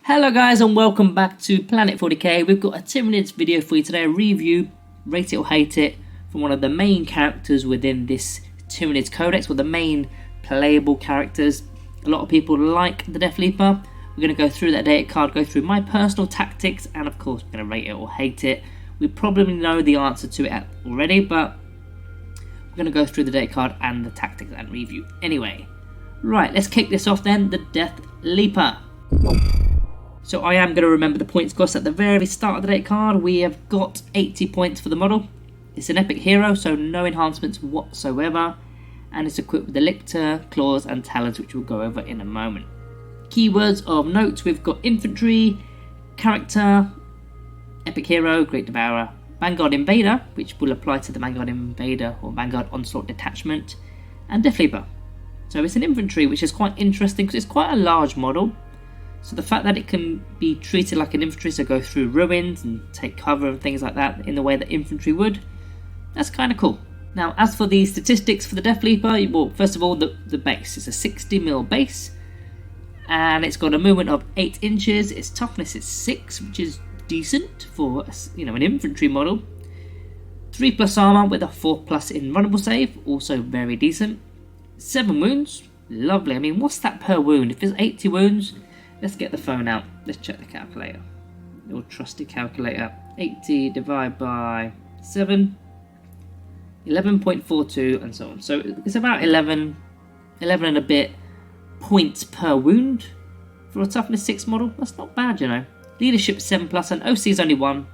Hello guys and welcome back to Planet 40k. We've got a Tyranids video for you today, a review, rate it or hate it, from one of the main characters within this Tyranids Codex, or the main playable characters. A lot of people like the Deathleaper. We're going to go through that data card, go through my personal tactics, and of course we're going to rate it or hate it. We probably know the answer to it already, but we're going to go through the data card and the tactics and review anyway. Right, let's kick this off then, the Deathleaper. So I am going to remember the points cost at the very start of the date card. We have got 80 points for the model. It's an epic hero, so no enhancements whatsoever. And it's equipped with the lictor, claws and talons, which we'll go over in a moment. Keywords of note, we've got infantry, character, epic hero, great devourer, vanguard invader, which will apply to the vanguard invader or vanguard onslaught detachment, and Deathleaper. So it's an infantry, which is quite interesting because it's quite a large model. So the fact that it can be treated like an infantry, so go through ruins and take cover and things like that in the way that infantry would, that's kind of cool. Now, as for the statistics for the Deathleaper, well, first of all, the base. It's a 60mm base, and it's got a movement of 8 inches. Its toughness is 6, which is decent for an infantry model. 3+ armor with a 4+ invulnerable save, also very decent. 7 wounds, lovely. I mean, what's that per wound? If it's 80 wounds. Let's get the phone out. Let's check the calculator. Your trusty calculator. 80 divided by 7. 11.42 and so on. So it's about 11 and a bit points per wound for a toughness 6 model. That's not bad, you know. Leadership 7+, and OC is only 1.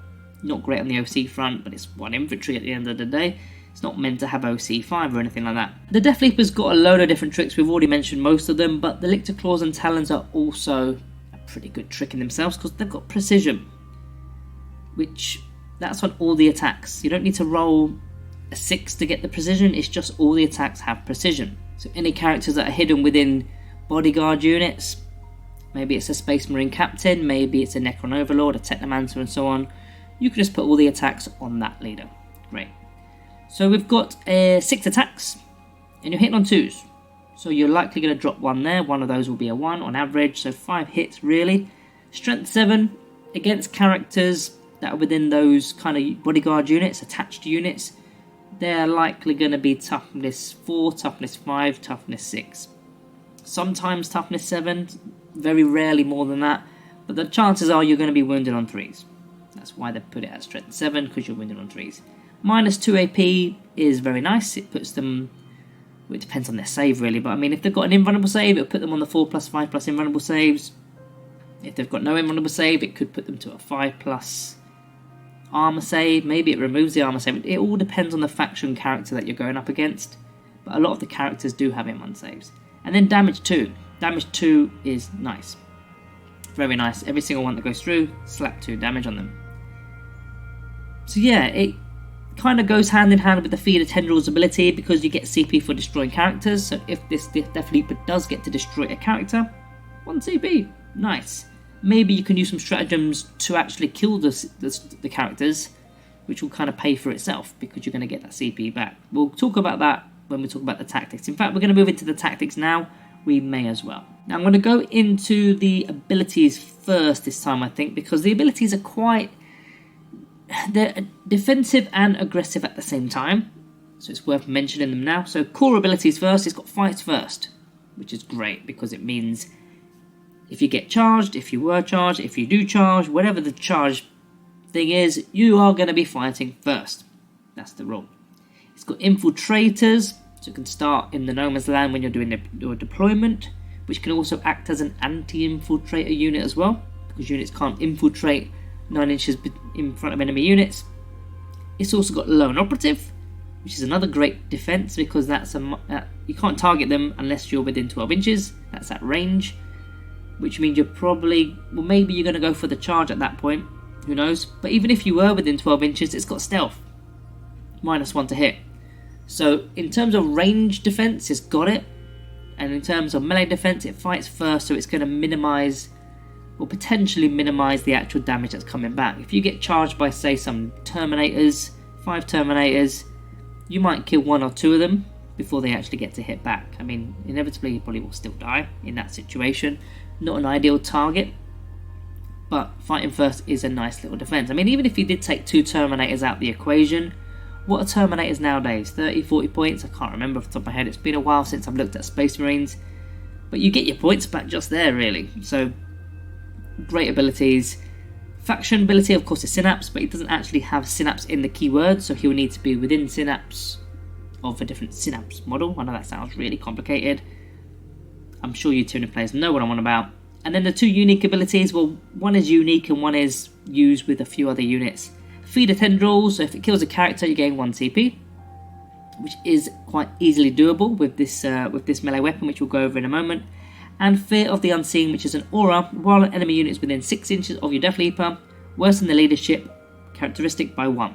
Not great on the OC front, but it's 1 infantry at the end of the day. It's not meant to have OC 5 or anything like that. The Deathleaper's got a load of different tricks. We've already mentioned most of them, but the lictor, claws and talons are also a pretty good trick in themselves because they've got precision, which that's on all the attacks. You don't need to roll a 6 to get the precision. It's just all the attacks have precision. So any characters that are hidden within bodyguard units, maybe it's a Space Marine Captain, maybe it's a Necron Overlord, a Technomancer and so on, you can just put all the attacks on that leader. Great. So we've got 6 attacks, and you're hitting on 2s. So you're likely going to drop 1 there. One of those will be a 1 on average, so 5 hits really. Strength 7 against characters that are within those kind of bodyguard units, attached units. They're likely going to be toughness 4, toughness 5, toughness 6. Sometimes toughness 7, very rarely more than that. But the chances are you're going to be wounded on 3s. That's why they put it at strength 7, because you're wounded on 3s. -2 AP is very nice. It puts them, well, it depends on their save really, but I mean, if they've got an invulnerable save, it'll put them on the 4+, 5+ invulnerable saves. If they've got no invulnerable save, it could put them to a 5+ armor save. Maybe it removes the armor save. It all depends on the faction character that you're going up against, but a lot of the characters do have invulnerable saves. And then damage 2. Damage 2 is nice. Very nice. Every single one that goes through, slap 2 damage on them. So yeah, it kind of goes hand in hand with the Feeder Tendrils ability because you get CP for destroying characters. So if this Deathleaper does get to destroy a character, 1 CP, nice. Maybe you can use some stratagems to actually kill the characters, which will kind of pay for itself because you're going to get that CP back. We'll talk about that when we talk about the tactics. In fact, we're going to move into the tactics now. We may as well. Now I'm going to go into the abilities first this time, I think, because the abilities are they're defensive and aggressive at the same time, so it's worth mentioning them now. So core abilities first, it's got fight first, which is great because it means if you get charged, if you were charged, if you do charge, whatever the charge thing is, you are going to be fighting first. That's the rule. It's got infiltrators, so you can start in the no man's land when you're doing your deployment, which can also act as an anti-infiltrator unit as well, because units can't infiltrate 9 inches in front of enemy units. It's also got lone operative, which is another great defense because that's you can't target them unless you're within 12 inches. That's at range, which means you're probably, well, maybe you're going to go for the charge at that point. Who knows? But even if you were within 12 inches, it's got stealth, -1 to hit. So in terms of range defense, it's got it, and in terms of melee defense, it fights first, so it's going to minimize, or potentially minimize, the actual damage that's coming back. If you get charged by, say, some Terminators, 5 Terminators, you might kill 1 or 2 of them before they actually get to hit back. I mean, inevitably you probably will still die in that situation. Not an ideal target, but fighting first is a nice little defense. I mean, even if you did take 2 Terminators out the equation, what are Terminators nowadays? 30, 40 points? I can't remember off the top of my head. It's been a while since I've looked at Space Marines. But you get your points back just there, really. So, great abilities. Faction ability, of course, is Synapse, but he doesn't actually have Synapse in the keyword, so he'll need to be within Synapse of a different Synapse model. I know that sounds really complicated. I'm sure you Tyranid players know what I'm on about. And then the 2 unique abilities, well, one is unique and one is used with a few other units. Feeder Tendrils, so if it kills a character, you gain 1 CP, which is quite easily doable with this melee weapon, which we'll go over in a moment. And Fear of the Unseen, which is an aura, while an enemy unit is within 6 inches of your Deathleaper, worsen the leadership characteristic by 1.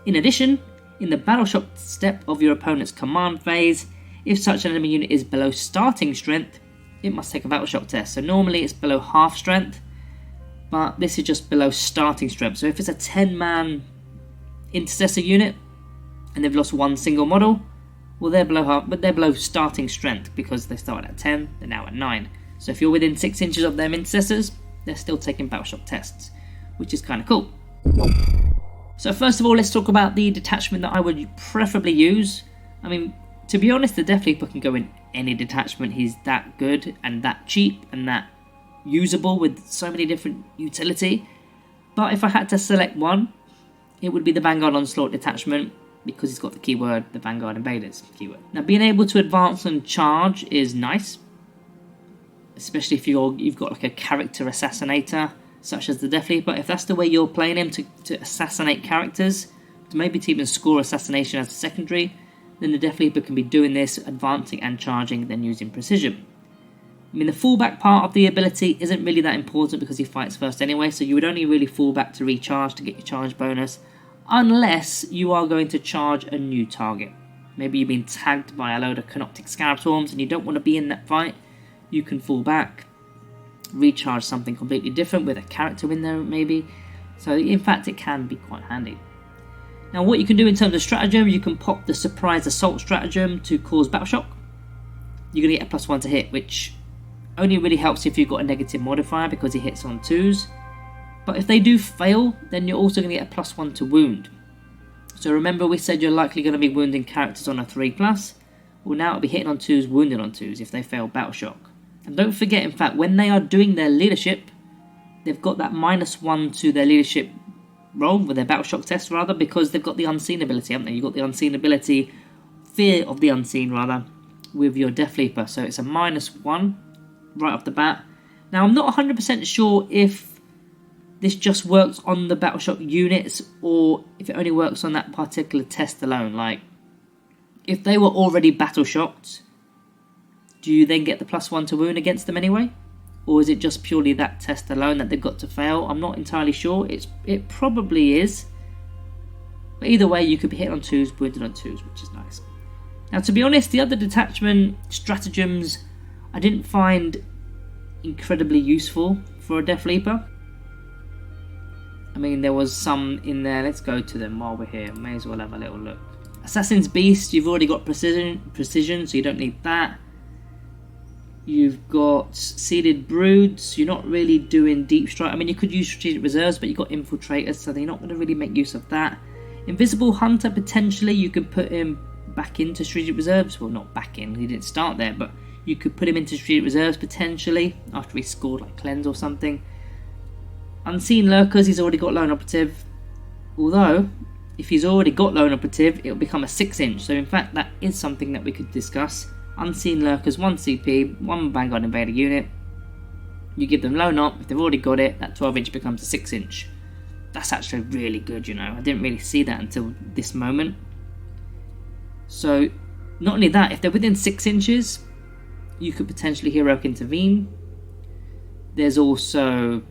In addition, in the battle shock step of your opponent's command phase, if such an enemy unit is below starting strength, it must take a battle shock test. So normally it's below half strength, but this is just below starting strength. So if it's a 10-man intercessor unit and they've lost 1 single model, well, they're below half, but they're below starting strength because they started at 10, they're now at 9. So if you're within 6 inches of them intercessors, they're still taking battle shock tests, which is kind of cool. So first of all, let's talk about the detachment that I would preferably use. I mean, to be honest, the Deathleaper can go in any detachment. He's that good and that cheap and that usable with so many different utility. But if I had to select one, it would be the Vanguard Onslaught detachment, because he's got the keyword, the Vanguard Invaders keyword. Now, being able to advance and charge is nice, especially if you've got like a character assassinator, such as the Deathleaper. If that's the way you're playing him, to assassinate characters, to maybe to even score assassination as a secondary, then the Deathleaper can be doing this, advancing and charging, then using precision. I mean, the fallback part of the ability isn't really that important because he fights first anyway, so you would only really fall back to recharge to get your charge bonus, unless you are going to charge a new target. Maybe you've been tagged by a load of Canoptic Scarabstorms and you don't want to be in that fight. You can fall back, recharge something completely different with a character in there maybe. So in fact it can be quite handy. Now what you can do in terms of stratagem, you can pop the Surprise Assault stratagem to cause battle shock. You're going to get a +1 to hit, which only really helps if you've got a negative modifier because he hits on 2s. But if they do fail, then you're also going to get a +1 to wound. So remember we said you're likely going to be wounding characters on a 3+. Well, now it'll be hitting on 2s, wounded on 2s if they fail battle shock. And don't forget, in fact, when they are doing their leadership, they've got that -1 to their leadership roll, with their battle shock test rather, because they've got the Unseen ability, haven't they? You've got the Unseen ability, Fear of the Unseen rather, with your Deathleaper. So it's a -1 right off the bat. Now I'm not 100% sure if this just works on the battle shock units or if it only works on that particular test alone. Like, if they were already battle shocked, do you then get the +1 to wound against them anyway? Or is it just purely that test alone that they've got to fail? I'm not entirely sure. It probably is. But either way, you could be hit on 2s, wounded on 2s, which is nice. Now, to be honest, the other detachment stratagems I didn't find incredibly useful for a Deathleaper. I mean, there was some in there. Let's go to them while we're here. May as well have a little look. Assassin's Beast, you've already got precision, so you don't need that. You've got Seeded Broods, you're not really doing Deep Strike. I mean, you could use Strategic Reserves, but you've got Infiltrators, so they're not going to really make use of that. Invisible Hunter, potentially, you could put him back into Strategic Reserves. Well, not back in, he didn't start there, but you could put him into Strategic Reserves, potentially, after he scored like Cleanse or something. Unseen Lurkers, he's already got Lone Operative. Although, if he's already got Lone Operative, it'll become a 6-inch. So in fact, that is something that we could discuss. Unseen Lurkers, 1 CP, 1 Vanguard Invader unit. You give them Lone Op, if they've already got it, that 12-inch becomes a 6-inch. That's actually really good, you know. I didn't really see that until this moment. So, not only that, if they're within 6 inches, you could potentially Heroic Intervene. There's also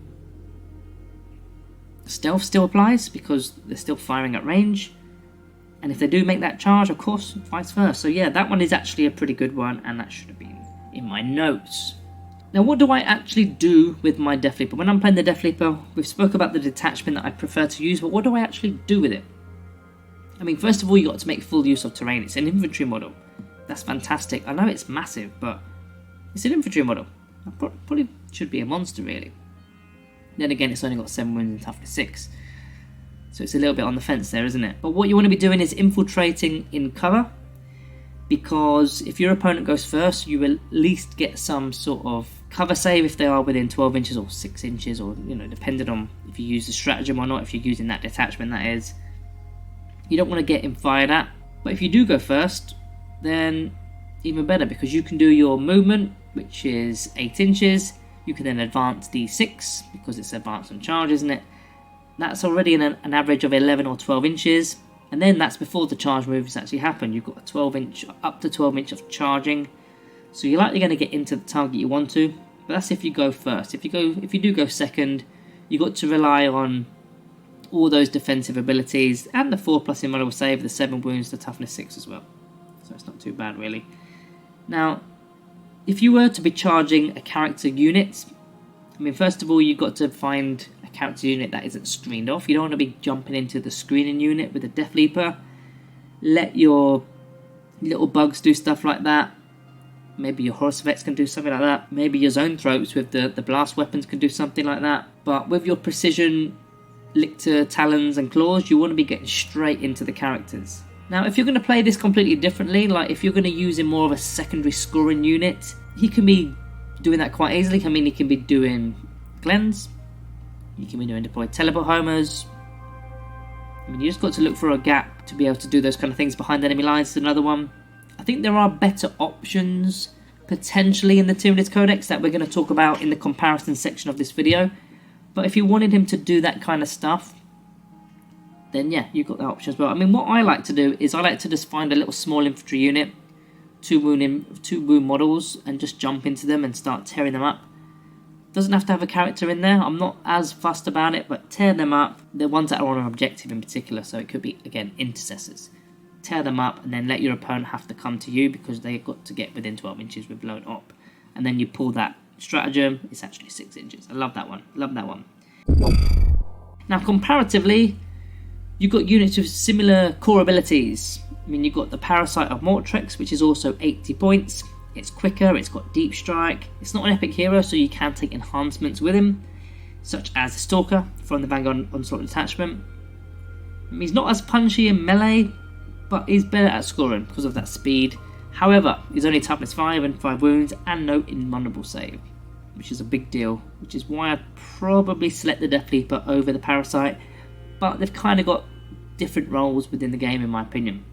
Stealth still applies because they're still firing at range. And if they do make that charge, of course, vice versa. So yeah, that one is actually a pretty good one, and that should have been in my notes. Now, what do I actually do with my Deathleaper? When I'm playing the Deathleaper, we've spoke about the detachment that I prefer to use, but what do I actually do with it? I mean, first of all, you got to make full use of terrain. It's an infantry model. That's fantastic. I know it's massive, but it's an infantry model. I probably should be a monster, really. Then again, it's only got 7 wounds and toughness 6. So it's a little bit on the fence there, isn't it? But what you want to be doing is infiltrating in cover, because if your opponent goes first, you will at least get some sort of cover save if they are within 12 inches or 6 inches, or, you know, depending on if you use the stratagem or not, if you're using that detachment, that is. You don't want to get him fired at, but if you do go first, then even better, because you can do your movement, which is 8 inches. You can then advance d6, because it's advanced on charge, isn't it? That's already an average of 11 or 12 inches. And then that's before the charge moves actually happen. You've got a 12 inch, up to 12 inch of charging. So you're likely going to get into the target you want to. But that's if you go first. If you do go second, you've got to rely on all those defensive abilities and the 4+ invulnerable save, the 7 wounds, the toughness 6 as well. So it's not too bad really. Now, if you were to be charging a character unit, I mean, first of all, you've got to find a character unit that isn't screened off. You don't want to be jumping into the screening unit with a Deathleaper. Let your little bugs do stuff like that. Maybe your Horsevex can do something like that. Maybe your Zone Throats with the blast weapons can do something like that. But with your precision Lictor talons and claws, you want to be getting straight into the characters. Now, if you're going to play this completely differently, like if you're going to use him more of a secondary scoring unit, he can be doing that quite easily. I mean, he can be doing Glens, you can be doing deployed teleport homers. I mean, you just got to look for a gap to be able to do those kind of things behind enemy lines. Is another one. I think there are better options potentially in the Tyranids Codex that we're going to talk about in the comparison section of this video. But if you wanted him to do that kind of stuff, then yeah, you've got that option as well. I mean, what I like to do is I like to just find a little small infantry unit, 2 wound models, and just jump into them and start tearing them up. Doesn't have to have a character in there. I'm not as fussed about it, but tear them up. The ones that are on an objective in particular, so it could be, again, intercessors. Tear them up and then let your opponent have to come to you because they've got to get within 12 inches with blown up. And then you pull that stratagem. It's actually 6 inches. I love that one. Love that one. Now, comparatively, you've got units with similar core abilities. I mean, you've got the Parasite of Mortrex, which is also 80 points. It's quicker, it's got deep strike. It's not an epic hero, so you can take enhancements with him, such as the Stalker from the Vanguard Onslaught detachment. I mean, he's not as punchy in melee, but he's better at scoring because of that speed. However, he's only toughness 5 and 5 wounds and no invulnerable save, which is a big deal, which is why I'd probably select the Deathleaper over the Parasite, but they've kind of got different roles within the game in my opinion.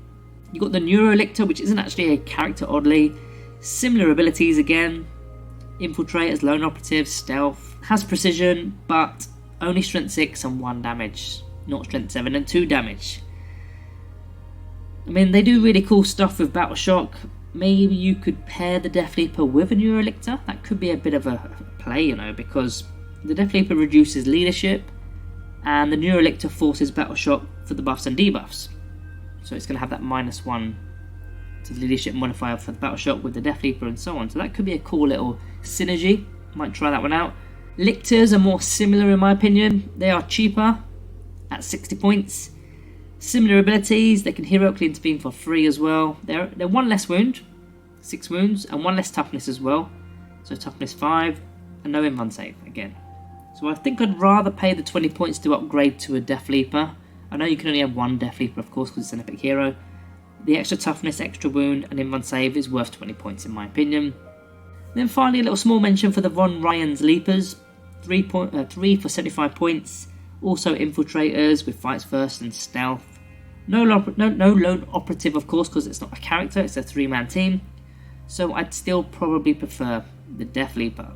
You've got the Neurolictor, which isn't actually a character oddly. Similar abilities again, infiltrators, lone operatives, stealth, has precision, but only strength 6 and 1 damage, not strength 7 and 2 damage. I mean, they do really cool stuff with Battle Shock. Maybe you could pair the Deathleaper with a Neurolictor. That could be a bit of a play, you know, because the Deathleaper reduces leadership and the Neurolictor forces Battle Shock for the buffs and debuffs. So it's going to have that -1 to the leadership modifier for the Battle Shock with the Deathleaper and so on. So that could be a cool little synergy. Might try that one out. Lictors are more similar in my opinion. They are cheaper at 60 points. Similar abilities. They can heroically intervene for free as well. They're 1 less wound, 6 wounds, and 1 less toughness as well. So toughness 5 and no invuln save again. So I think I'd rather pay the 20 points to upgrade to a Deathleaper. I know you can only have 1 Deathleaper of course because it's an epic hero. The extra toughness, extra wound, and invuln save is worth 20 points in my opinion. Then finally, a little small mention for the Von Ryan's Leapers. 3 for 75 points. Also infiltrators with fights first and stealth. No lone operative, of course, because it's not a character, it's a 3-man team. So I'd still probably prefer the Deathleaper.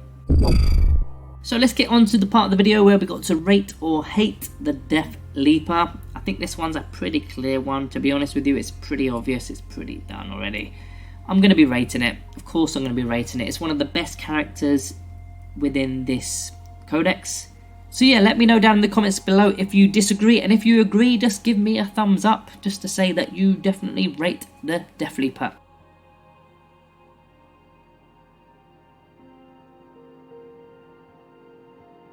So let's get on to the part of the video where we got to rate or hate the Deathleaper. I think this one's a pretty clear one, to be honest with you. It's pretty obvious, it's pretty done already. I'm going to be rating it. Of course I'm going to be rating it. It's one of the best characters within this codex. So yeah, let me know down in the comments below if you disagree, and if you agree, just give me a thumbs up just to say that you definitely rate the Deathleaper.